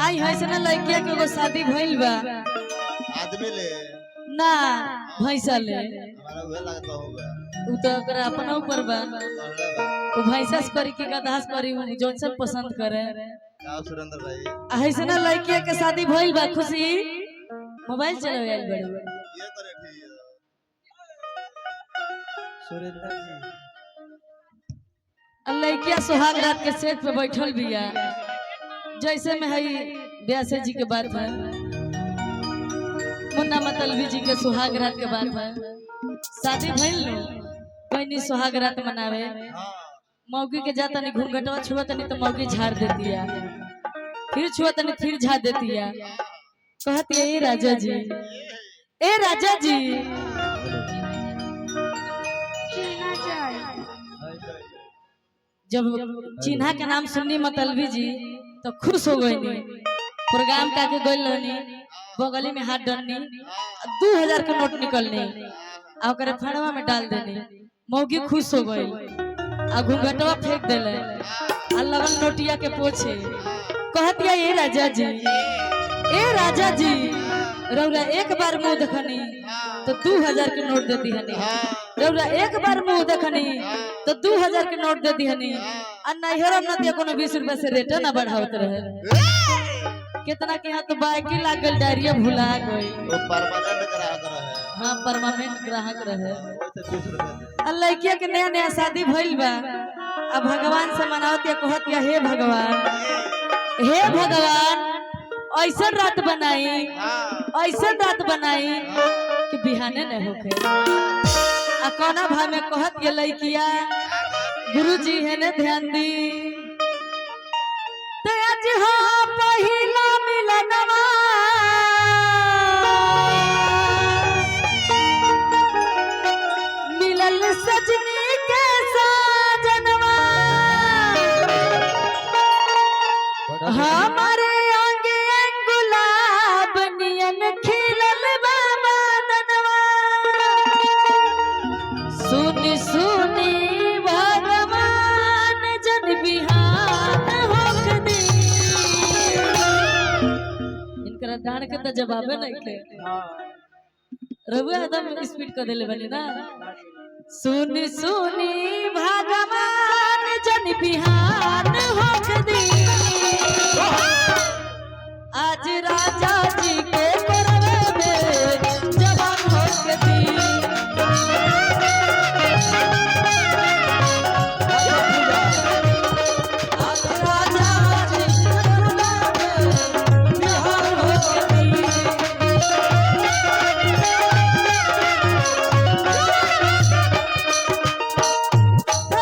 आई है से ना लड़किया के एगो शादी भइल बा। आदमी ले ना भैंसा ले। हमारा उहे लगता होगा उ तो ओकरा अपना ऊपर बा। वो भैंसा से करी के गधास करी उ जोन सब पसंद करे। का सुरेंद्र भाई आई से ना लड़किया के शादी भइल बा। खुशी मोबाइल चलावे आइल बड़े ये करे ठीक सुरेंद्र जी लड़किया सुहाग रात के सेट पे बैठल बिया। जैसे में हई व्यासे जी के बात है, मुन्ना मतलबी जी के सुहाग रात के बात है। शादी भइल नु कोई सुहाग रात मनावे। मौगी के जाता नहीं घूंघटवा छुआ तनी तो मौगी झाड़ देती है, फिर छुआ तनी फिर झाड़ देती है। कहती है ए राजा जी, ए राजा जी। जब चिन्हा के नाम सुननी मतलबी जी तो खुश हो गई। प्रोग्राम का के गई बगली में हाथ डलनी 2000 का नोट निकलनी और फड़वा में डाल देनी। मौगी खुश हो गई आ घूंघटवा फेंक दिले आ लगन नोटिया के पोछे। कहतिया ए राजा जी, ए राजा जी रौरा एक बार मुंह देखनी तो 2000 के नोट देती हनी। रौरा एक बार मुंह देखनी तो 2000 के नोट देती हनी। आ नैहर न दिया कोनो 20 रुपया से रेट ना बढ़ावत रहे। कितना के हां तो बाकी लागल डायरिया भुला गई। वो परमानेंट ग्राहक रहे। हां परमानेंट ग्राहक रहे। वैसे 20 रुपया लड़किया के नया नया शादी भइल बा। अब भगवान से मनावतिया कहतिया हे भगवान, हे भगवान ऐसा रात बनाई, ऐसा रात बनाई कि बिहाने न होखे। आ कोना भाव में कहत के लइकिया गुरुजी है ने ध्यान दी। ते आज हो पहिला मिलनवा मिलल सजनी के साजनवा। हमारे आगे गुलाब नियन खिलल बाबा दनवा। सुनी सुनी भगवान जन बिहान होक दी। इनकरा डांड के तो जवाबे नहीं के रघुआ एकदम स्पीड कर देले बनी ना। सुनी सुनी भगवान जन बिहान होक दी। आज राजा जी के करवे में जवान होक दी। आज राजा जी के करवे में जवान होक दी।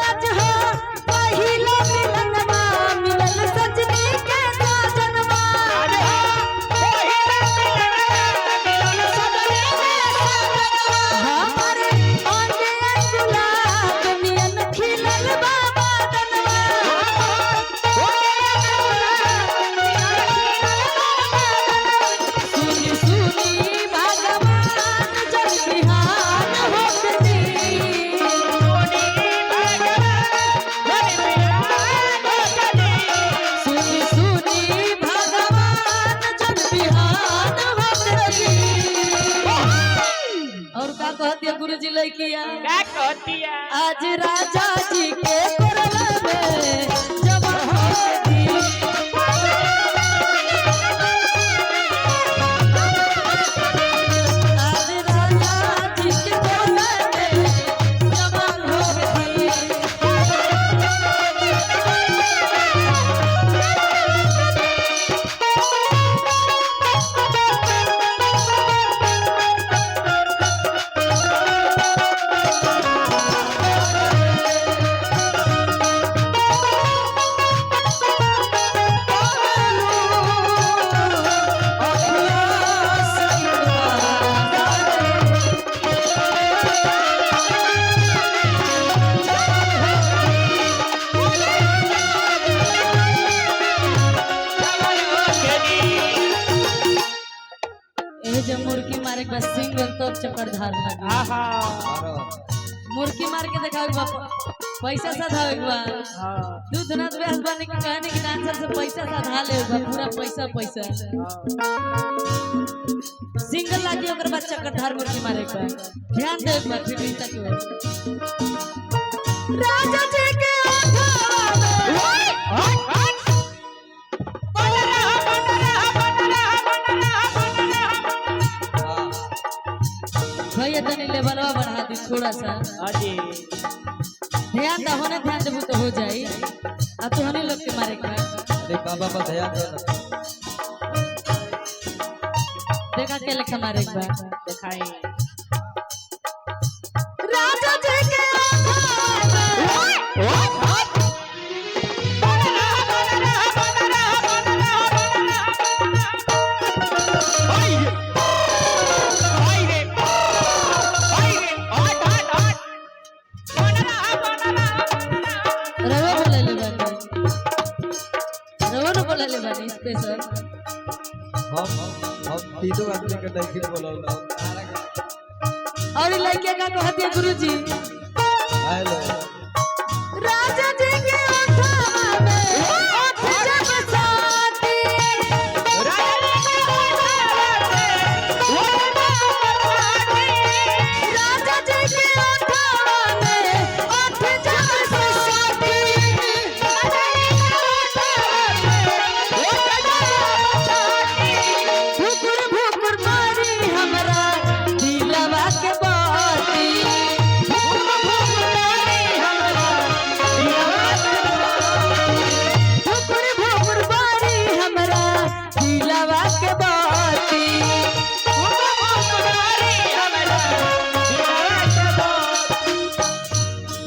आज हो पहिला मिलनवा मिलल सजनी के साजनवा। हमारे आगे गुलाब नियन खिलल बाबा दनवा। सुनी सुनी भगवान जन बिहान होक दी। सुनी सुनी भगवान जन बिहान होक दी। और का कहती है गुरुजी लइकिया क्या कहतिया आज राजा जी के करला में जवान होक दी। आज राजा जी के करला में जवान होक दी। ए जो मुर्गी मारे के बाद सिंगल तो चक्कर धार लगी। आहा मुर्गी मार के दिखाओ बाप पैसा साधावे बा दूध ना बेस बने के कहने के डांसर से पैसा साधा ले बा पूरा पैसा पैसा सिंगल लागी ओकर बच्चा कठार मुर्गी मारे का ध्यान दे बा फिर तक राजा जी के भैया तनी लेवलवा बढ़ा दी थोड़ा सा हाजी ध्यान दहो ना ध्यान देबू तो हो जाई आ तो हनी लोग के मारे का अरे बाबा पर ध्यान दो देखा के लेखा मारे का दिखाई राजा जी के स्पेशल हम तीनों आदमी के नहीं बोलौला और लड़के का कहती है गुरुजी हेलो राजा जी के ओठा में ओठ जब साथी राजा जी के ओठा में ओठ जब साथी भुकुर भुकुर मारी हमरा दिलवा के बाती भुकुर भुकुर मारी हमरा दिलवा के बाती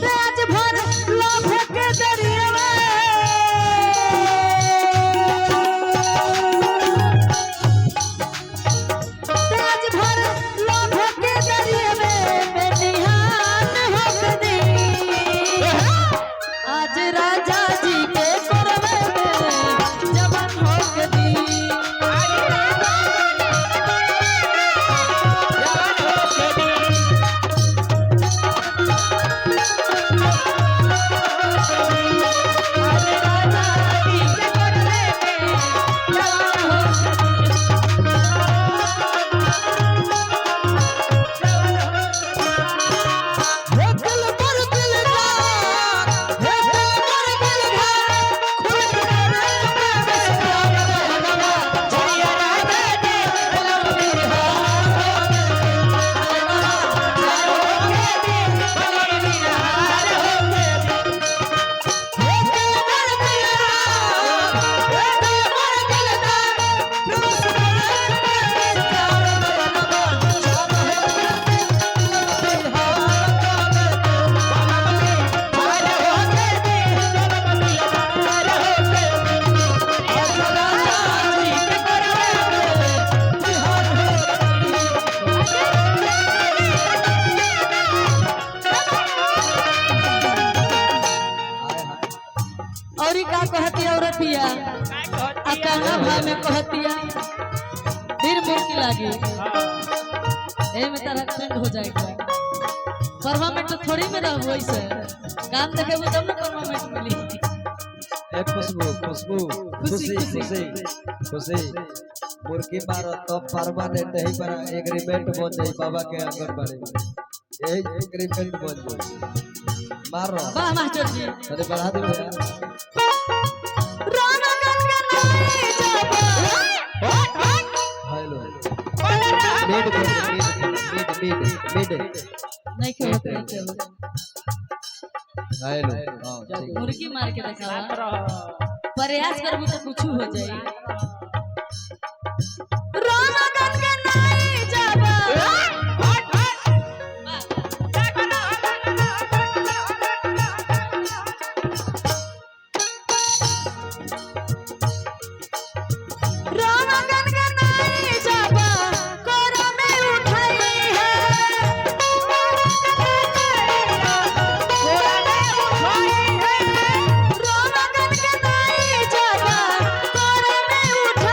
राज भर लोभ के दरियावा राज भर लोभ के दरियावे में निहान होकदी आज राजा जी के करवे में जवान होकदी आज राजा जी के करवे में जवान होकदी हेतल पर दिल का हेतल पर दिल का खुद करे जय राजा जी बोलो और का कहती औरतिया आ कहना भाई में कहतिया फिर मुर्गी लागी ए में तारा ट्रेंड हो जाएगा परमानेंट तो थोड़ी में रह वैसे काम देखेबो तब ना परमानेंट मिली ए खुशबू खुशबू खुशी, खुशी खुशी। खुशी खुशी मुर्गी मारो तो परमानेंट ही पर एग्रीमेंट बन जाई बाबा के आंगनबाड़ी में यही एग्रीमेंट बन जाई मारो वाह मास्टर जी अरे बढ़ा दे भैया राना गनगनाई जाबा हेलो मीड नहीं खेलत नहीं खेलत हेलो हां ठीक मुर्गी मार के दिखावा प्रयास करबो तो कुछ हो जाई राना गनगनाई जाबा राना गनगनाई जाबा कोरा में उठाई है कोरा में उठाई है राना गनगनाई जाबा कोरा में उठाई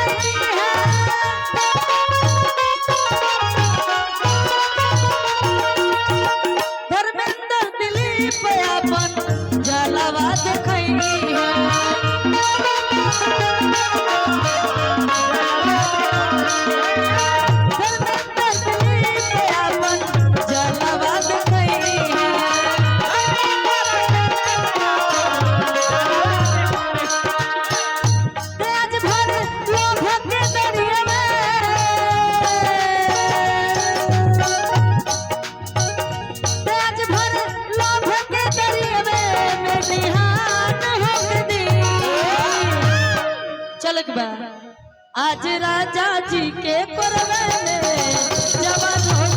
चल के बा आज राजा जी के परवे में जवान हो